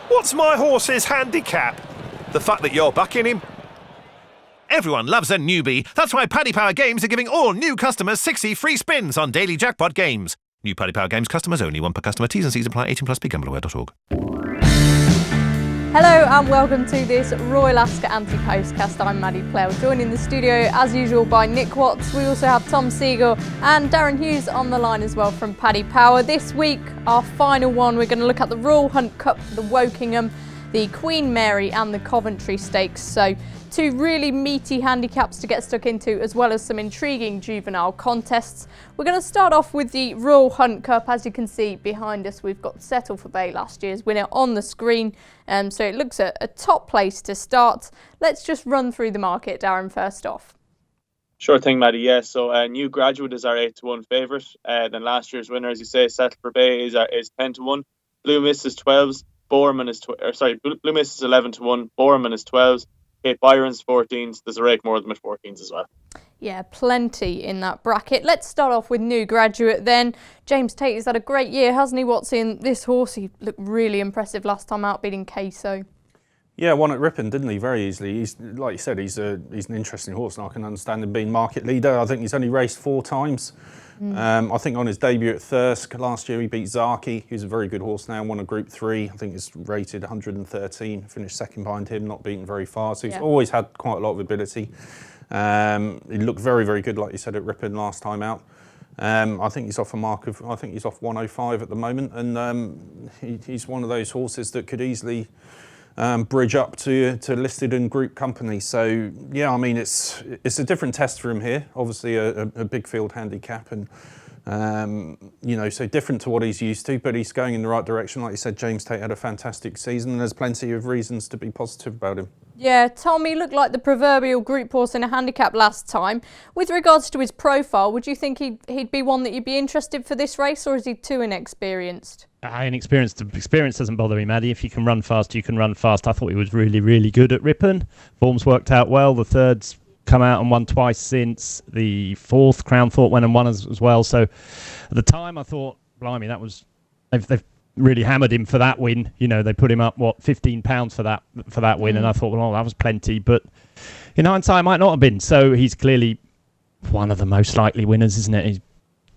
What's my horse's handicap? The fact that you're backing him? Everyone loves a newbie. That's why Paddy Power Games are giving all new customers 60 free spins on daily jackpot games. New Paddy Power Games customers only. One per customer. T's and C's apply. 18 plus. BeGambleAware.org. Hello and welcome to this Royal Ascot AntePostcast. I'm Maddie Plell, joined in the studio as usual by Nick Watts. We also have Tom Siegel and Darren Hughes on the line as well from Paddy Power. This week, our final one, we're going to look at the Royal Hunt Cup for the Wokingham, the Queen Mary and the Coventry Stakes. So two really meaty handicaps to get stuck into, as well as some intriguing juvenile contests. We're going to start off with the Royal Hunt Cup. As you can see behind us, we've got Settle for Bay, last year's winner, on the screen. So it looks at a top place to start. Let's just run through the market, Darren, first off. Sure thing, Maddie. Yeah, so New Graduate is our 8-1 favourite. Then last year's winner, as you say, Settle for Bay is 10-1. Blue Miss is 12s. Blue Miss is 11-1. Boreman is 12s. Tate Byron's 14s. There's a rake more of them at 14s as well. Yeah, plenty in that bracket. Let's start off with New Graduate then. James Tate has had a great year, hasn't he? What's in this horse? He looked really impressive last time out, beating Queso. Yeah, won at Ripon, didn't he? Very easily. He's, like you said, he's an interesting horse, and I can understand him being market leader. I think he's only raced 4 times. I think on his debut at Thirsk last year, he beat Zaki, who's a very good horse now, won a Group 3. I think he's rated 113, finished second behind him, not beaten very far. So he's always had quite a lot of ability. He looked very, very good, like you said, at Ripon last time out. I think he's off a mark of, I think he's off 105 at the moment, and he's one of those horses that could easily bridge up to listed and group company. So yeah, I mean it's a different test for him here. Obviously a big field handicap, and so different to what he's used to, but he's going in the right direction. Like you said, James Tate had a fantastic season, and there's plenty of reasons to be positive about him. Yeah, Tom, he looked like the proverbial group horse in a handicap last time. With regards to his profile, would you think he'd be one that you'd be interested for this race, or is he too inexperienced? Inexperienced. Experience doesn't bother me, Maddie. If you can run fast, you can run fast. I thought he was really, really good at Ripon. Form's worked out well. The third's come out and won twice since. The fourth, Crown Thought, went and won as well. So at the time, I thought, blimey, that was they've really hammered him for that win. You know, they put him up £15 for that win, and I thought, well, that was plenty. But in hindsight, it might not have been. So he's clearly one of the most likely winners, isn't it?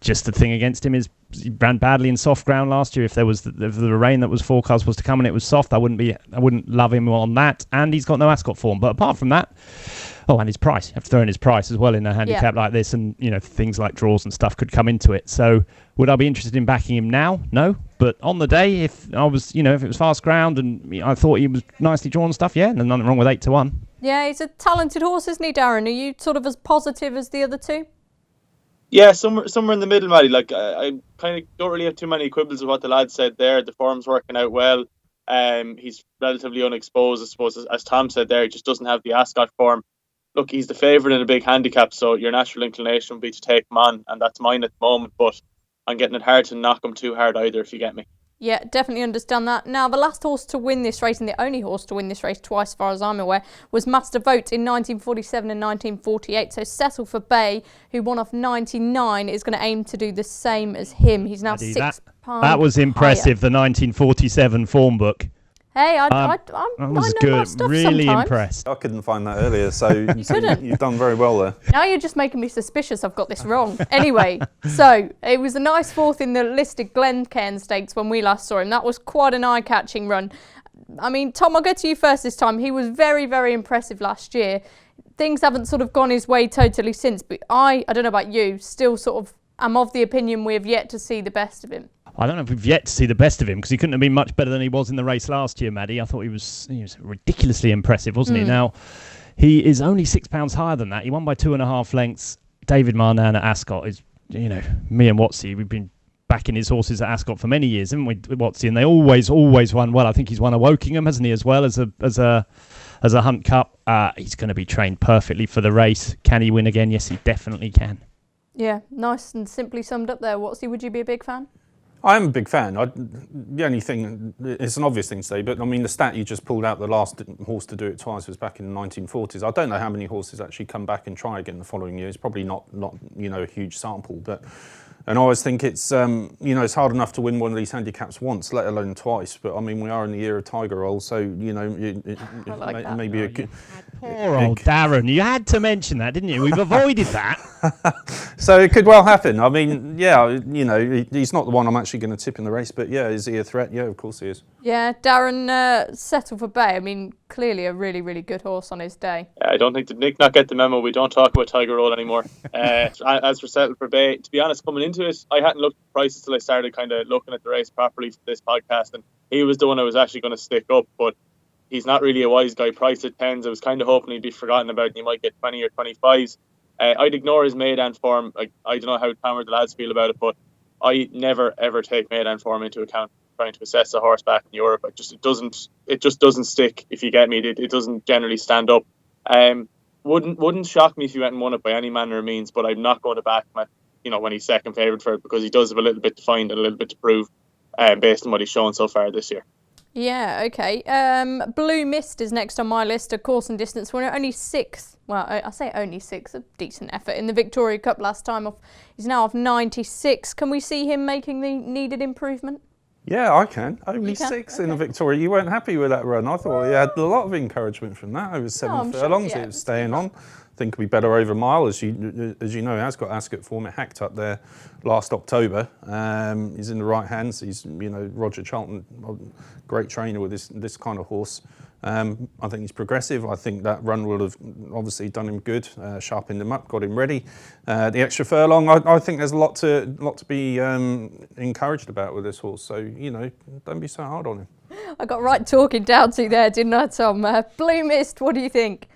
Just the thing against him is he ran badly in soft ground last year. If there was the rain that was forecast was to come and it was soft, I wouldn't love him on that. And he's got no Ascot form. But apart from that, and his price. You have to throw in his price as well in a handicap like this, and things like draws and stuff could come into it. So would I be interested in backing him now? No. But on the day, if I was, if it was fast ground and I thought he was nicely drawn and stuff, there's nothing wrong with 8-1. Yeah, he's a talented horse, isn't he, Darren? Are you sort of as positive as the other two? Yeah, somewhere in the middle, Maddie. Like I kind of don't really have too many quibbles with what the lad said there. The form's working out well. He's relatively unexposed, I suppose, as Tom said there. He just doesn't have the Ascot form. Look, he's the favourite in a big handicap, so your natural inclination would be to take him on, and that's mine at the moment. But I'm getting it hard to knock him too hard either, if you get me. Yeah, definitely understand that. Now, the last horse to win this race, and the only horse to win this race twice, as far as I'm aware, was Master Vote in 1947 and 1948. So Settle for Bay, who won off 99, is going to aim to do the same as him. He's now £6 That was impressive, the 1947 form book. Hey, I was know good. my stuff Really sometimes. Impressed. I couldn't find that earlier, so you've done very well there. Now you're just making me suspicious I've got this wrong. Anyway, so it was a nice fourth in the listed Glencairn Stakes when we last saw him. That was quite an eye-catching run. I mean, Tom, I'll go to you first this time. He was very, very impressive last year. Things haven't sort of gone his way totally since, but I don't know about you, still sort of am of the opinion we have yet to see the best of him. I don't know if we've yet to see the best of him, because he couldn't have been much better than he was in the race last year, Maddie. I thought he was ridiculously impressive, wasn't he? Now, he is only £6 higher than that. He won by 2.5 lengths. David Marnan at Ascot is, me and Watsy, we've been backing his horses at Ascot for many years, haven't we, Watsy? And they always won well. I think he's won a Wokingham, hasn't he, as well as a Hunt Cup. He's going to be trained perfectly for the race. Can he win again? Yes, he definitely can. Yeah, nice and simply summed up there. Watsy, would you be a big fan? I'm a big fan. The only thing, it's an obvious thing to say, but I mean the stat you just pulled out, the last horse to do it twice was back in the 1940s. I don't know how many horses actually come back and try again the following year. It's probably not a huge sample, but And I always think it's, it's hard enough to win one of these handicaps once, let alone twice. But I mean, we are in the year of Tiger Roll, so, it may be a good... Poor old Darren, you had to mention that, didn't you? We've avoided that. So it could well happen. I mean, he's not the one I'm actually going to tip in the race, but is he a threat? Yeah, of course he is. Yeah, Darren settled for Bay. I mean, clearly a really, really good horse on his day. I don't think, did Nick not get the memo? We don't talk about Tiger Road anymore. As for settled for Bay, to be honest, coming into it, I hadn't looked at the prices till I started kind of looking at the race properly for this podcast, and he was the one I was actually going to stick up, but he's not really a wise guy. Priced at 10s, I was kind of hoping he'd be forgotten about and he might get 20 or 25s. I'd ignore his Maidan form. I don't know how Tom or the lads feel about it, but I never ever take Maidan form into account trying to assess a horse back in Europe. It just doesn't stick, if you get me. It doesn't generally stand up. Wouldn't shock me if he went and won it by any manner of means, but I'm not going to back him at, when he's second favourite for it, because he does have a little bit to find and a little bit to prove based on what he's shown so far this year. Yeah, okay. Blue Mist is next on my list, a course and distance winner. Only sixth. Well, I say only sixth. A decent effort in the Victoria Cup last time. He's now off 96. Can we see him making the needed improvement? Yeah, I can. Only six in the Victoria. You weren't happy with that run. I thought he had a lot of encouragement from that. Over 7 furlongs, it was staying on. I think it'll be better over a mile, as you know. He has got Ascot form. It hacked up there last October. He's in the right hands. He's, Roger Charlton, great trainer with this kind of horse. I think he's progressive. I think that run will have obviously done him good, sharpened him up, got him ready. The extra furlong, I think there's a lot to be encouraged about with this horse. So, don't be so hard on him. I got right talking down to there, didn't I, Tom? Blue Mist, what do you think?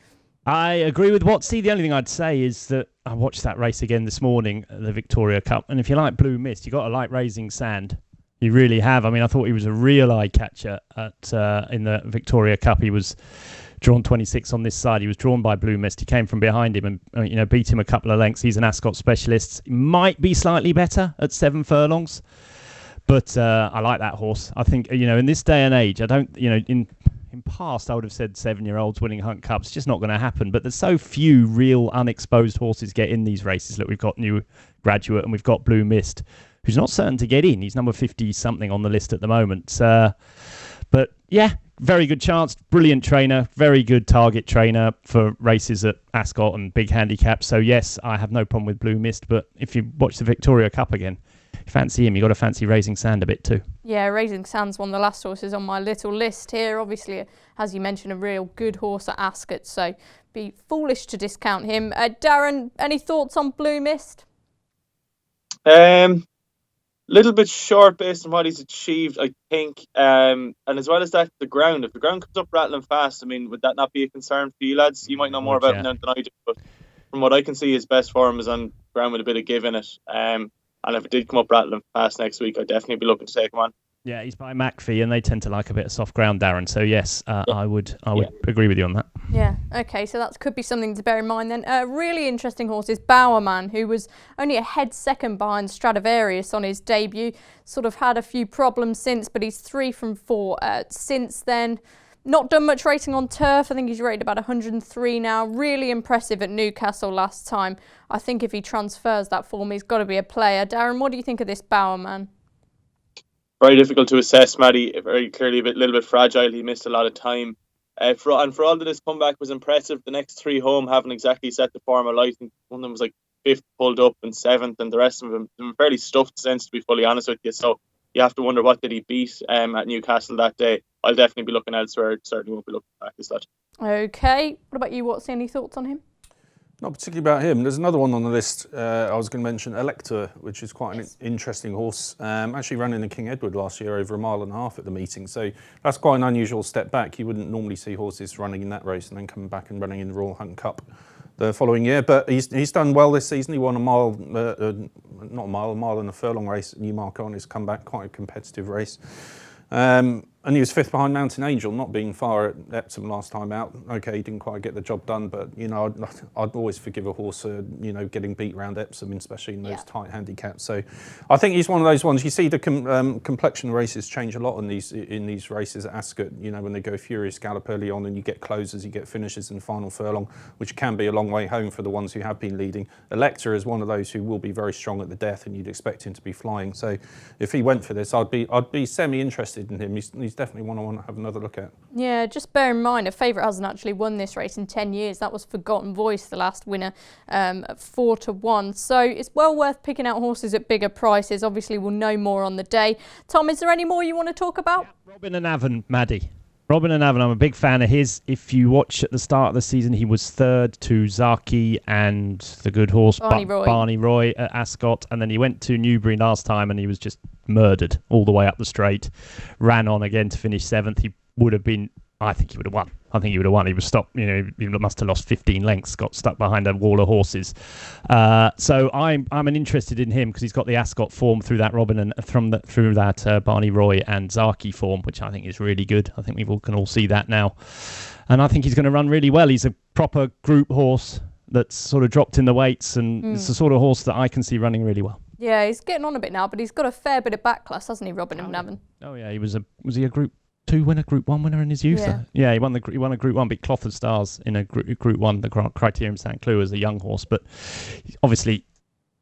I agree with Watsy. The only thing I'd say is that I watched that race again this morning, the Victoria Cup, and if you like Blue Mist, you got to like Raising Sand. You really have. I mean, I thought he was a real eye catcher in the Victoria Cup. He was drawn 26 on this side. He was drawn by Blue Mist. He came from behind him and beat him a couple of lengths. He's an Ascot specialist. He might be slightly better at 7 furlongs, but I like that horse. I think in this day and age, I don't in past, I would have said 7-year-olds winning Hunt Cups. It's just not going to happen. But there's so few real unexposed horses get in these races. Look, we've got New Graduate and we've got Blue Mist, who's not certain to get in. He's number 50-something on the list at the moment. But yeah, very good chance. Brilliant trainer. Very good target trainer for races at Ascot and big handicaps. So yes, I have no problem with Blue Mist. But if you watch the Victoria Cup again, fancy him, you got to fancy Raising Sand a bit too. Yeah, Raising Sand's one of the last horses on my little list here. Obviously, as you mentioned, a real good horse at Ascot, so be foolish to discount him. Darren, any thoughts on Blue Mist? Little bit short based on what he's achieved, I think. And as well as that, the ground. If the ground comes up rattling fast, I mean, would that not be a concern for you lads? You might know more about him than I do, but from what I can see, his best form is on ground with a bit of give in it. And if it did come up rattling fast next week, I'd definitely be looking to take him on. Yeah, he's by McPhee, and they tend to like a bit of soft ground, Darren. So yes, I would agree with you on that. Yeah, okay, so that could be something to bear in mind then. A really interesting horse is Bowerman, who was only a head second behind Stradivarius on his debut. Sort of had a few problems since, but he's 3 from 4 since then. Not done much racing on turf. I think he's rated about 103 now. Really impressive at Newcastle last time. I think if he transfers that form, he's got to be a player. Darren, what do you think of this Bowerman? Very difficult to assess, Maddie. Very clearly a little bit fragile. He missed a lot of time. For all that his comeback was impressive, the next 3 home haven't exactly set the form alight. One of them was like 5th pulled up and 7th, and the rest of them were fairly stuffed since, to be fully honest with you. So you have to wonder, what did he beat at Newcastle that day? I'll definitely be looking elsewhere. Certainly won't be looking back this lot. Okay. What about you, Watson? Any thoughts on him? Not particularly about him. There's another one on the list I was going to mention, Elector, which is quite an interesting horse. Actually ran in the King Edward last year over 1.5 miles at the meeting. So that's quite an unusual step back. You wouldn't normally see horses running in that race and then coming back and running in the Royal Hunt Cup the following year. But he's done well this season. He won a mile and a furlong race at Newmarket on his comeback. Quite a competitive race. And he was 5th behind Mountain Angel, not being far at Epsom last time out. Okay, he didn't quite get the job done, but I'd always forgive a horse, getting beat around Epsom, especially in those tight handicaps. So, I think he's one of those ones. You see the complexion races change a lot in these races at Ascot. When they go furious gallop early on, and you get closers, you get finishes in the final furlong, which can be a long way home for the ones who have been leading. Elector is one of those who will be very strong at the death, and you'd expect him to be flying. So, if he went for this, I'd be semi-interested in him. He's definitely one I want to have another look at. Yeah, just bear in mind, a favourite hasn't actually won this race in 10 years. That was Forgotten Voice, the last winner, at 4-1. So it's well worth picking out horses at bigger prices. Obviously, we'll know more on the day. Tom, is there any more you want to talk about? Yeah, Robin and Avon, Maddie. Robin and Avon, I'm a big fan of his. If you watch at the start of the season, he was 3rd to Zaki and the good horse Barney Roy at Ascot, and then he went to Newbury last time and he was just murdered all the way up the straight. Ran on again to finish 7th. He would have been, I think he would have won. He was stopped, he must have lost 15 lengths, got stuck behind a wall of horses. So I'm interested in him because he's got the Ascot form through that Robin and through that Barney Roy and Zaki form, which I think is really good. I think we can all see that now. And I think he's going to run really well. He's a proper group horse that's sort of dropped in the weights, and it's the sort of horse that I can see running really well. Yeah, he's getting on a bit now, but he's got a fair bit of back class, hasn't he, Robin and Avon? Oh yeah, was he a Group 2 winner, Group 1 winner in his youth? Yeah, he won a Group 1, beat Cloth of Stars in a Group 1, the Criterium St. Cloud as a young horse. But obviously,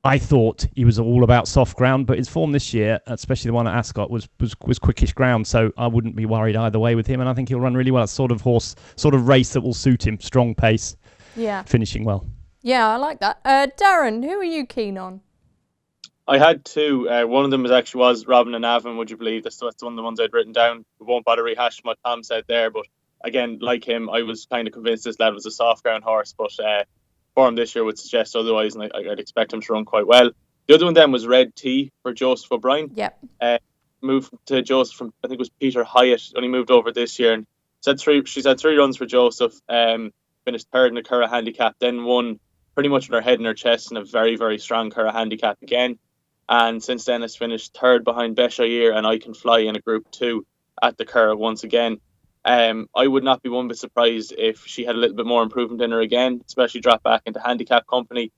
I thought he was all about soft ground, but his form this year, especially the one at Ascot, was quickish ground. So I wouldn't be worried either way with him, and I think he'll run really well. It's sort of race that will suit him. Strong pace, finishing well. Yeah, I like that. Darren, who are you keen on? I had 2. One of them was Robin and Avon, would you believe? That's one of the ones I'd written down. We won't bother rehashing what Tom said there, but again, like him, I was kind of convinced this lad was a soft ground horse, but form this year would suggest otherwise, and I'd expect him to run quite well. The other one then was Red Tea for Joseph O'Brien. Yep. Moved to Joseph from, I think it was Peter Hyatt, only moved over this year, and she's had 3 runs for Joseph, finished 3rd in the Curragh handicap, then won pretty much with her head in her chest in a very, very strong Curragh handicap again. And since then has finished 3rd behind Beshair and I Can Fly in a Group 2 at the Curragh once again. I would not be one bit surprised if she had a little bit more improvement in her again, especially dropped back into handicap company.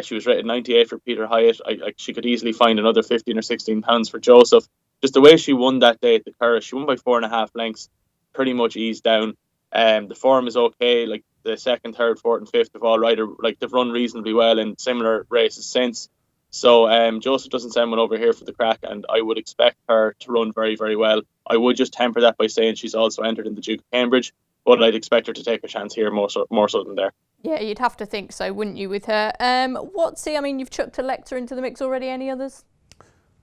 She was rated 98 for Peter Hyatt. She could easily find another 15 or 16 pounds for Joseph. Just the way she won that day at the Curragh, she won by 4.5 lengths, pretty much eased down. The form is okay, like the 2nd, 3rd, 4th and 5th have all they've run reasonably well in similar races since. So Joseph doesn't send one over here for the crack, and I would expect her to run very, very well. I would just temper that by saying she's also entered in the Duke of Cambridge, but I'd expect her to take a chance here more so than there. Yeah, you'd have to think so, wouldn't you, with her? You've chucked Elector into the mix already. Any others?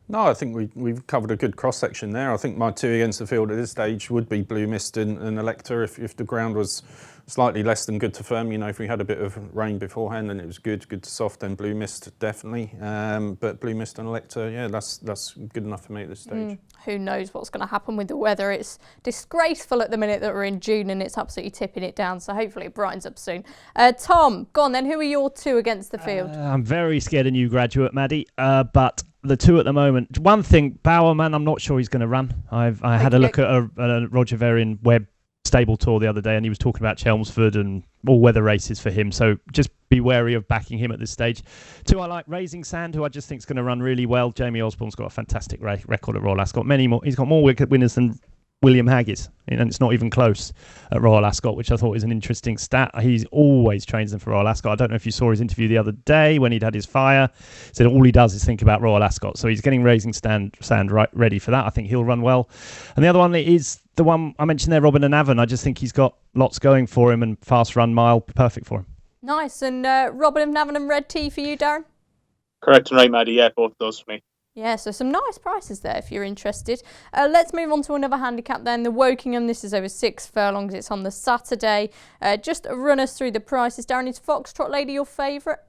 No, I think we've covered a good cross-section there. I think my 2 against the field at this stage would be Blue Mist and Elector if the ground was slightly less than good to firm. If we had a bit of rain beforehand and it was good to soft, then Blue Mist definitely. But Blue Mist and Elector, yeah, that's good enough for me at this stage. Who knows what's going to happen with the weather? It's disgraceful at the minute that we're in June and it's absolutely tipping it down. So hopefully it brightens up soon. Tom, go on then. Who are your 2 against the field? I'm very scared of New Graduate, Maddie. But the 2 at the moment. One thing, Bowerman, I'm not sure he's going to run. I had a look at a Roger Varian Webb stable tour the other day, and he was talking about Chelmsford and all weather races for him. So just be wary of backing him at this stage. 2, I like Raising Sand, who I just think is going to run really well. Jamie Osborne's got a fantastic record at Royal Ascot. He's got more wicket winners than William Haggis, and it's not even close at Royal Ascot, which I thought is an interesting stat. He always trains them for Royal Ascot. I don't know if you saw his interview the other day when he'd had his fire. He said all he does is think about Royal Ascot. So he's getting Raising Sand ready for that. I think he'll run well. And the other one is the one I mentioned there, Robin and Avon. I just think he's got lots going for him and fast run mile, perfect for him. Nice. And Robin and Avon and Red Tea for you, Darren? Correct and right, Maddie. Yeah, both of those for me. Yeah, so some nice prices there if you're interested. Let's move on to another handicap then, the Wokingham. This is over 6 furlongs. It's on the Saturday. Just run us through the prices. Darren, is Foxtrot Lady your favourite?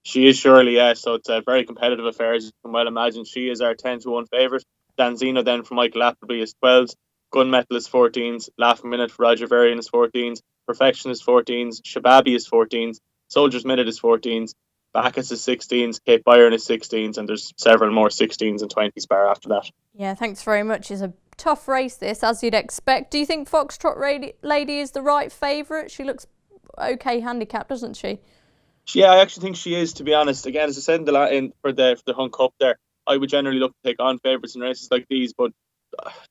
She is surely, yeah. So it's a very competitive affair, as you can well imagine. She is our 10-1 favourite. Danzino then for Michael Appleby is 12s. Gunmetal is 14s. Laughing Minute for Roger Varian is 14s. Perfection is 14s. Shababi is 14s. Soldier's Minute is 14s. Bacchus is 16s, Cape Byron is 16s, and there's several more 16s and 20s bar after that. Yeah, thanks very much. It's a tough race this, as you'd expect. Do you think Foxtrot Lady is the right favourite? She looks okay handicapped, doesn't she? Yeah, I actually think she is, to be honest. Again, as I said for the Hunt Cup there, I would generally look to take on favourites in races like these, but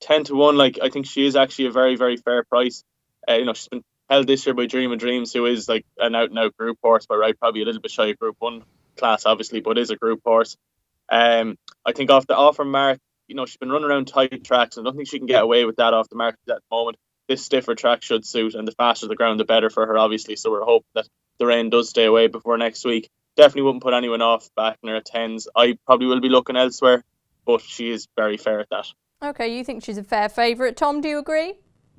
10-1, like, I think she is actually a very, very fair price. She's been held this year by Dream of Dreams, who is like an out-and-out group horse, but right, probably a little bit shy of Group 1 class, obviously, but is a group horse. I think off her mark, she's been running around tight tracks, and I don't think she can get away with that off the mark at that moment. This stiffer track should suit, and the faster the ground, the better for her, obviously. So we're hoping that the rain does stay away before next week. Definitely wouldn't put anyone off backing her at 10s. I probably will be looking elsewhere, but she is very fair at that. Okay, you think she's a fair favourite. Tom, do you agree?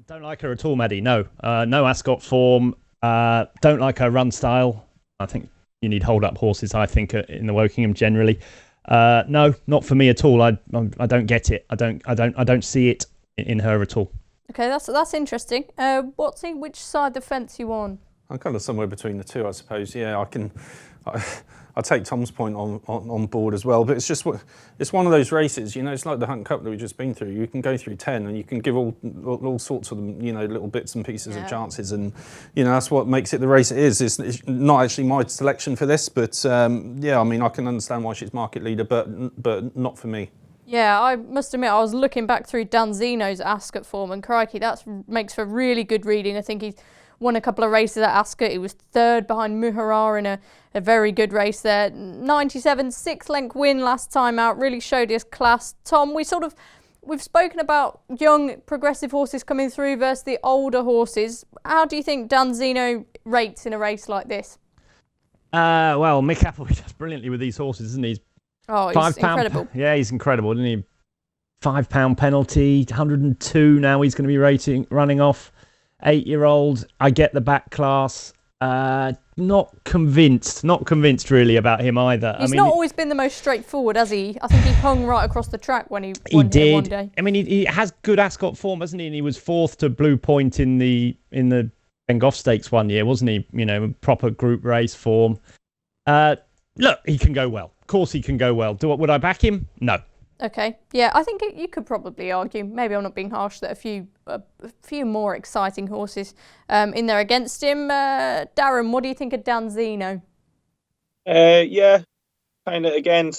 Don't like her at all, Maddie. No. No Ascot form. Don't like her run style. I think you need hold-up horses, I think, in the Wokingham generally. No, not for me at all. I don't get it. I don't see it in her at all. Okay, that's interesting. Which side of the fence you on? I'm kind of somewhere between the two, I suppose. Yeah, I take Tom's point on board as well, but it's one of those races. It's like the Hunt Cup that we've just been through. You can go through 10, and you can give all sorts of them, little bits and pieces of chances, and that's what makes it the race it is. It's not actually my selection for this, but I can understand why she's market leader, but not for me. Yeah, I must admit, I was looking back through Danzino's Ascot form, and crikey, that makes for really good reading. I think he's won a couple of races at Ascot. He was third behind Muharrar in a very good race there. 97, 6-length win last time out, really showed his class. Tom, we've spoken about young progressive horses coming through versus the older horses. How do you think Danzino rates in a race like this? Well, Mick Appleby does brilliantly with these horses, isn't he? Oh, he's incredible. Yeah, he's incredible, isn't he? £5 penalty, 102 now he's going to be running off. 8-year-old, I get the back class. Not convinced really about him either. He's not always been the most straightforward, has he? I think he hung right across the track when he won here one day. I mean, he has good Ascot form, hasn't he? And he was fourth to Blue Point in the Ben Goff Stakes one year, wasn't he? Proper group race form. Look, he can go well. Of course he can go well. Would I back him? No. Okay. Yeah, I think you could probably argue, maybe I'm not being harsh, that a few more exciting horses in there against him. Darren, what do you think of Danzino? Yeah, kind of, again,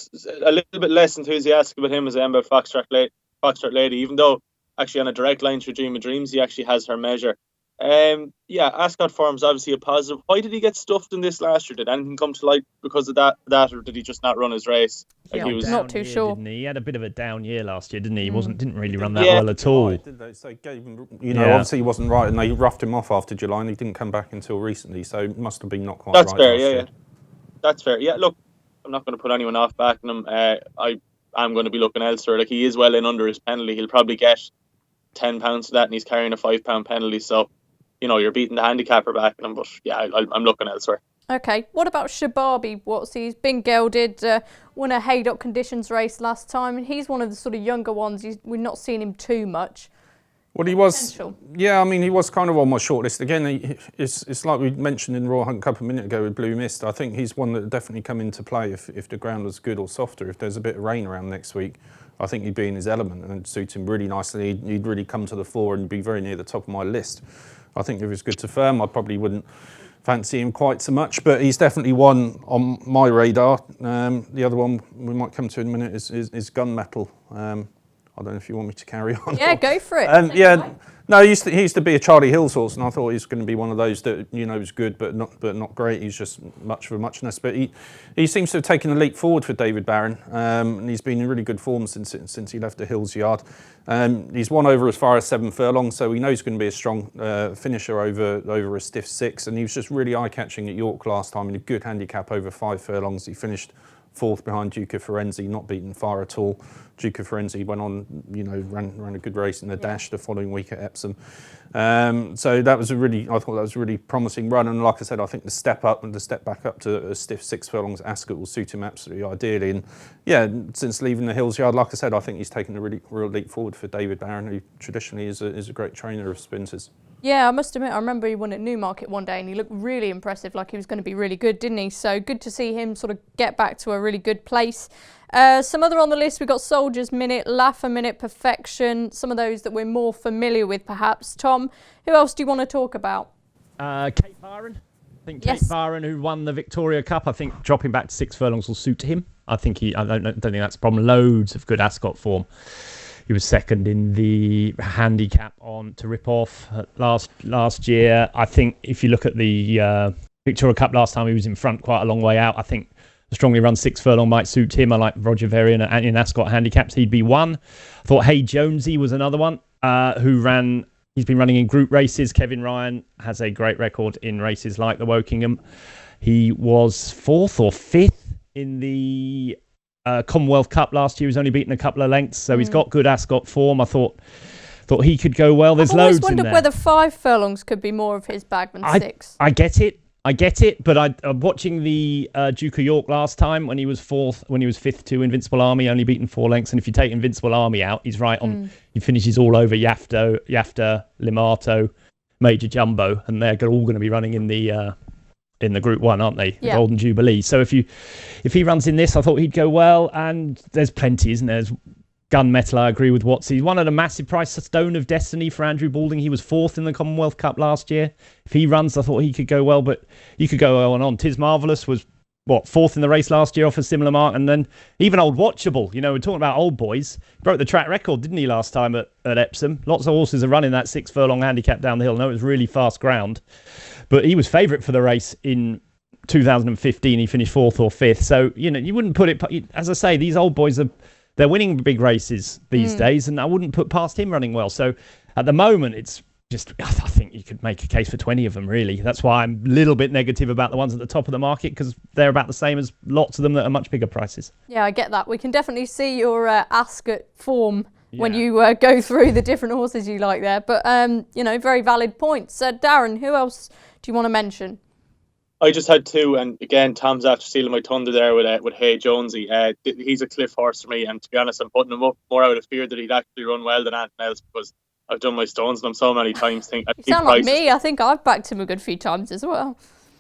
a little bit less enthusiastic about him as I am about Foxtrot Lady, even though actually on a direct line through Dream of Dreams, he actually has her measure. Ascot form's obviously a positive. Why did he get stuffed in this last year? Did anything come to light because of that, or did he just not run his race? He was not too sure. He had a bit of a down year last year, didn't he? He didn't really run that well at all. Right, did they? So gave him, obviously he wasn't right, and they roughed him off after July, and he didn't come back until recently. So it must have been not quite. That's right. Fair, yeah. That's fair. Yeah, look, I'm not going to put anyone off backing him. I'm going to be looking elsewhere. Like, he is well in under his penalty. He'll probably get £10 for that, and he's carrying a £5 penalty. So, you're beating the handicapper backing him. But yeah, I'm looking elsewhere. Okay, what about Shababi? He's been gelded, won a Haydock Conditions race last time, and he's one of the sort of younger ones. We've not seen him too much. Well, he was, yeah, I mean, he was kind of on my shortlist. Again, it's like we mentioned in Royal Hunt Cup a minute ago with Blue Mist. I think he's one that would definitely come into play if the ground was good or softer. If there's a bit of rain around next week, I think he'd be in his element and it'd suit him really nicely. He'd really come to the fore and be very near the top of my list. I think if he's good to firm, I probably wouldn't fancy him quite so much, but he's definitely one on my radar. The other one we might come to in a minute is Gunmetal. I don't know if you want me to carry on. Yeah, go for it. No, he used to be a Charlie Hills horse, and I thought he was going to be one of those that was good, but not great. He's just much of a muchness. But he seems to have taken a leap forward for David Barron, and he's been in really good form since he left the Hills Yard. He's won over as far as 7 furlongs, so we know he's going to be a strong finisher over a stiff 6. And he was just really eye-catching at York last time in a good handicap over 5 furlongs. He finished 4th behind Duke of Firenze, not beaten far at all. Duke of Firenze went on, ran a good race in the dash the following week at Epsom. So that was I thought that was a really promising run. And like I said, I think the step up and the step back up to a stiff 6 furlongs at Ascot will suit him absolutely ideally. And yeah, since leaving the Hills Yard, like I said, I think he's taken a real leap forward for David Barron, who traditionally is a great trainer of sprinters. Yeah, I must admit, I remember he won at Newmarket one day and he looked really impressive, like he was going to be really good, didn't he? So good to see him sort of get back to a really good place. Some other on the list, we've got Soldier's Minute, Laffer Minute, Perfection, some of those that we're more familiar with perhaps. Tom, who else do you want to talk about? Kate Byron. I think Kate Yes. Byron, who won the Victoria Cup, I think dropping back to 6 furlongs will suit him. I don't think that's a problem. Loads of good Ascot form. He was second in the handicap on to rip off last year. I think if you look at the Victoria Cup last time, he was in front quite a long way out. I think the strongly run 6 furlong might suit him. I like Roger Varian in Ascot handicaps. He'd be one. I thought Hey Jonesy was another one he's been running in group races. Kevin Ryan has a great record in races like the Wokingham. He was 4th or 5th in the Commonwealth Cup last year. He's only beaten a couple of lengths, so he's got good Ascot form. I thought he could go well. There's I've always loads in there. wondered whether 5 furlongs could be more of his bag than 6. I get it, but I'm watching the Duke of York last time when he was 5th to Invincible Army, only beaten 4 lengths. And if you take Invincible Army out, he's right on. He finishes all over Yafta, Limato, Major Jumbo, and they're all going to be running in the Group 1, aren't they? Yeah. The Golden Jubilee. So if he runs in this, I thought he'd go well. And there's plenty, isn't there? There's Gunmetal, I agree with Watts. He's one at a massive price. Stone of Destiny for Andrew Balding. He was 4th in the Commonwealth Cup last year. If he runs, I thought he could go well, but you could go on. Tis Marvellous was, 4th in the race last year off a similar mark. And then even Old Watchable, we're talking about old boys. Broke the track record, didn't he, last time at Epsom? Lots of horses are running that 6 furlong handicap down the hill. No, it was really fast ground. But he was favourite for the race in 2015. He finished 4th or 5th. So, you wouldn't put it, as I say, these old boys they're winning big races these days, and I wouldn't put past him running well. So at the moment, it's just, I think you could make a case for 20 of them, really. That's why I'm a little bit negative about the ones at the top of the market, because they're about the same as lots of them that are much bigger prices. Yeah, I get that. We can definitely see your Ascot form when you go through the different horses you like there. But, very valid points. Darren, who else do you want to mention? I just had 2, and again, Tom's after stealing my thunder there with Hey Jonesy. He's a cliff horse for me, and to be honest, I'm putting him up more out of fear that he'd actually run well than anything else, because I've done my stones on him so many times. You sound like me. I think I've backed him a good few times as well.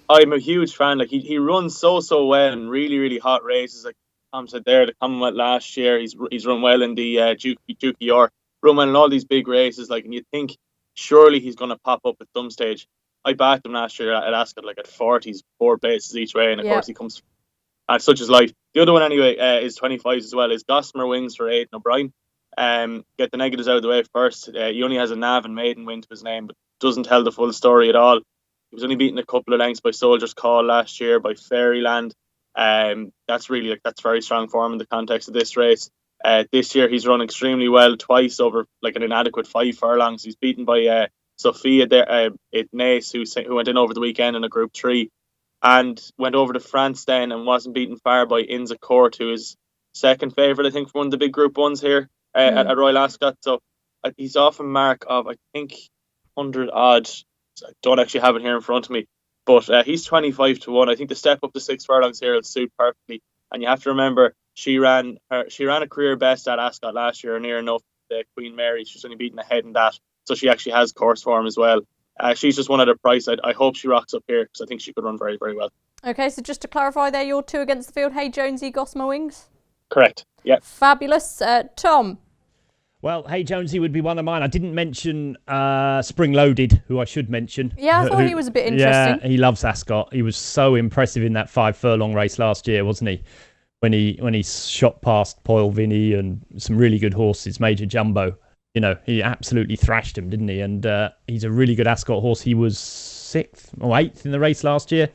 I'm a huge fan. Like he runs so well in really, really hot races. Like Tom said there, the Commonwealth last year, he's run well in the Duke of York, run well in all these big races. Like, and you think surely he's going to pop up at some stage. I backed him last year at Ascot, like at 40s, 4 places each way, and of course he comes. And such is life. The other one anyway is 25s as well. Is Gossamer Wings for Aidan O'Brien. Get the negatives out of the way first. He only has a Nav and Maiden win to his name, but doesn't tell the full story at all. He was only beaten a couple of lengths by Soldier's Call last year, by Fairyland. That's very strong form in the context of this race. This year he's run extremely well twice over like an inadequate 5 furlongs. He's beaten by Sophia there at Nace, who went in over the weekend in a Group 3, and went over to France then and wasn't beaten far by Inza Court, who is second favourite, I think, for one of the big Group 1s here at Royal Ascot. So he's off a mark of, I think, 100 odd. I don't actually have it here in front of me, but he's 25 to 1. I think the step up to 6 furlongs here will suit perfectly. And you have to remember, she ran a career best at Ascot last year, near enough the Queen Mary. She's only beaten ahead in that. So she actually has course form as well. She's just one at a price. I hope she rocks up here, because I think she could run very, very well. Okay, so just to clarify there, your 2 against the field, Hey Jonesy, Gossamer Wings? Correct, yeah. Fabulous. Tom? Well, Hey Jonesy would be one of mine. I didn't mention Spring Loaded, who I should mention. Yeah, I thought he was a bit interesting. Yeah, he loves Ascot. He was so impressive in that 5 furlong race last year, wasn't he? When he shot past Poyle Vinny and some really good horses, Major Jumbo. He absolutely thrashed him, didn't he? And he's a really good Ascot horse. He was 6th or 8th in the race last year,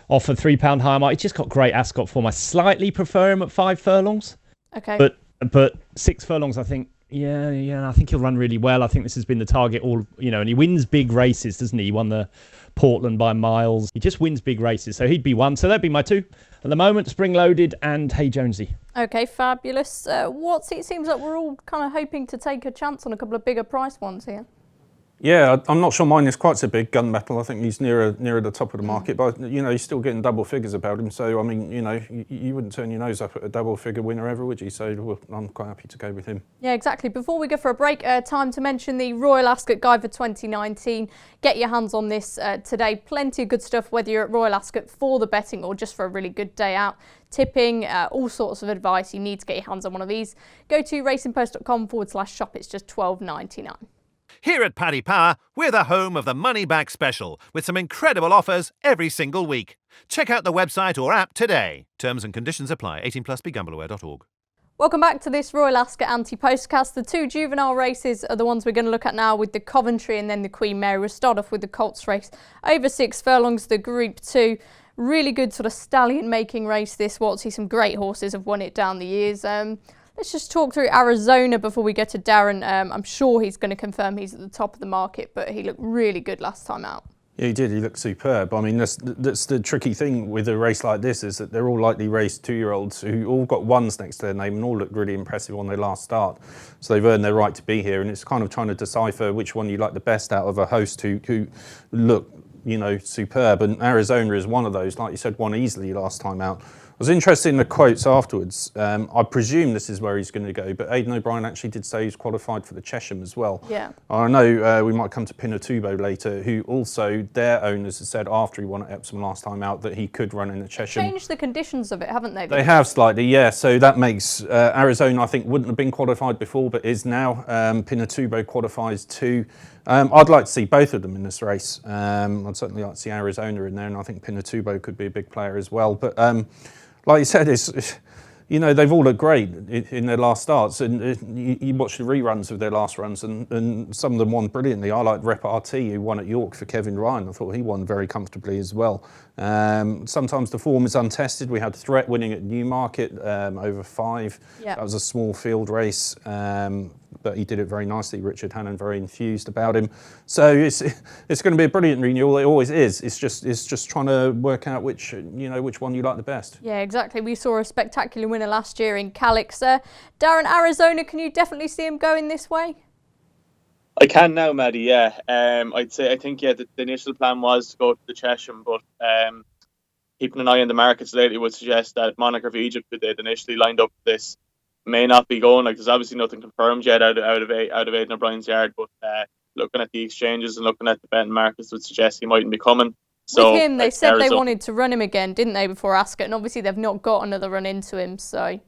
off a £3 higher mark. He's just got great Ascot form. I slightly prefer him at 5 furlongs. Okay. But 6 furlongs, I think, I think he'll run really well. I think this has been the target and he wins big races, doesn't he? He won the Portland by miles. He just wins big races. So he'd be one. So that'd be my 2. At the moment, Spring Loaded and Hey Jonesy. Okay, fabulous. It seems like we're all kind of hoping to take a chance on a couple of bigger price ones here. Yeah, I'm not sure mine is quite so big, Gunmetal. I think he's nearer the top of the market, but he's still getting double figures about him. So I mean, you wouldn't turn your nose up at a double figure winner ever, would you? So I'm quite happy to go with him. Yeah, exactly. Before we go for a break, time to mention the Royal Ascot Guide for 2019. Get your hands on this today. Plenty of good stuff, whether you're at Royal Ascot for the betting or just for a really good day out. Tipping, all sorts of advice. You need to get your hands on one of these. Go to racingpost.com/shop. It's just $12.99. Here at Paddy Power, we're the home of the Money Back Special, with some incredible offers every single week. Check out the website or app today. Terms and conditions apply. 18+, begambleaware.org. Welcome back to this Royal Ascot AntePostcast. The two juvenile races are the ones we're going to look at now, with the Coventry and then the Queen Mary. We'll start off with the Colts race. Over 6 furlongs, the Group 2. Really good sort of stallion-making race, this, Watsy. Some great horses have won it down the years. Let's just talk through Arizona before we get to Darren. I'm sure he's going to confirm he's at the top of the market, but he looked really good last time out. Yeah, he did. He looked superb. I mean, that's the tricky thing with a race like this, is that they're all lightly raced 2-year-olds who all got ones next to their name and all looked really impressive on their last start. So they've earned their right to be here, and it's kind of trying to decipher which one you like the best out of a host who look, superb. And Arizona is one of those. Like you said, won easily last time out. I was interested in the quotes afterwards. I presume this is where he's going to go, but Aidan O'Brien actually did say he's qualified for the Chesham as well. Yeah. I know we might come to Pinatubo later, who also, their owners have said after he won at Epsom last time out that he could run in the Chesham. Changed the conditions of it, haven't they? They have slightly, yeah. So that makes Arizona, I think, wouldn't have been qualified before, but is now. Pinatubo qualifies too. I'd like to see both of them in this race. I'd certainly like to see Arizona in there, and I think Pinatubo could be a big player as well. But like you said, they've all looked great in their last starts, and you watch the reruns of their last runs, and some of them won brilliantly. I like Repartee, who won at York for Kevin Ryan. I thought he won very comfortably as well. Sometimes the form is untested. We had Threat winning at Newmarket over 5. Yep. That was a small field race, but he did it very nicely. Richard Hannon very enthused about him. So it's going to be a brilliant renewal. It always is. It's just trying to work out which one you like the best. Yeah, exactly. We saw a spectacular winner last year in Calix. Darren, Arizona, can you definitely see him going this way? I can now, Maddie, yeah. I think the initial plan was to go to the Chesham, but keeping an eye on the markets lately would suggest that Monarch of Egypt, who they'd initially lined up for this, may not be going. Like, there's obviously nothing confirmed yet out of Aidan O'Brien's yard, but looking at the exchanges and looking at the betting markets would suggest he mightn't be coming. So with him, they said Arizona, they wanted to run him again, didn't they, before Ascot? And obviously they've not got another run into him, so...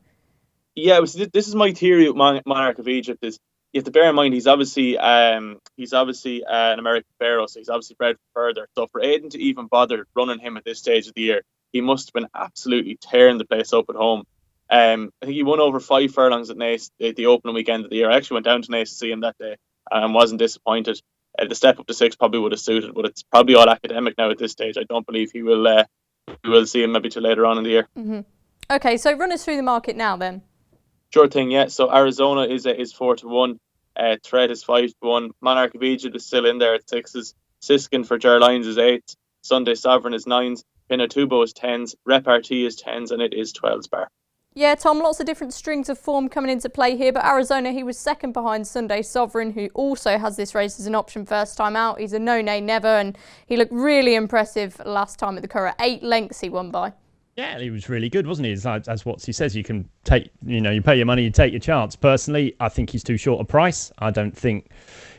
Yeah, this is my theory with Monarch of Egypt. Is you have to bear in mind he's obviously an American pharaoh, so he's obviously bred further. So for Aidan to even bother running him at this stage of the year, he must have been absolutely tearing the place up at home. I think he won over 5 furlongs at Naas the opening weekend of the year. I actually went down to Naas to see him that day and wasn't disappointed. The step up to 6 probably would have suited, but it's probably all academic now at this stage. I don't believe we will see him maybe till later on in the year. Mm-hmm. Okay, so run us through the market now then. Sure thing, yeah. So Arizona is 4-1. Thread is 5-1. Monarch of Egypt is still in there at 6s. Siskin for Gerlines is 8s. Sunday Sovereign is 9s. Pinatubo is 10s. Repartee is 10s, and it is 12s bar. Yeah, Tom, lots of different strings of form coming into play here, but Arizona, he was second behind Sunday Sovereign, who also has this race as an option first time out. He's a no-nay never, and he looked really impressive last time at the Curragh. 8 lengths he won by. Yeah, he was really good, wasn't he? As Watsy says, you can take, you pay your money, you take your chance. Personally, I think he's too short a price. I don't think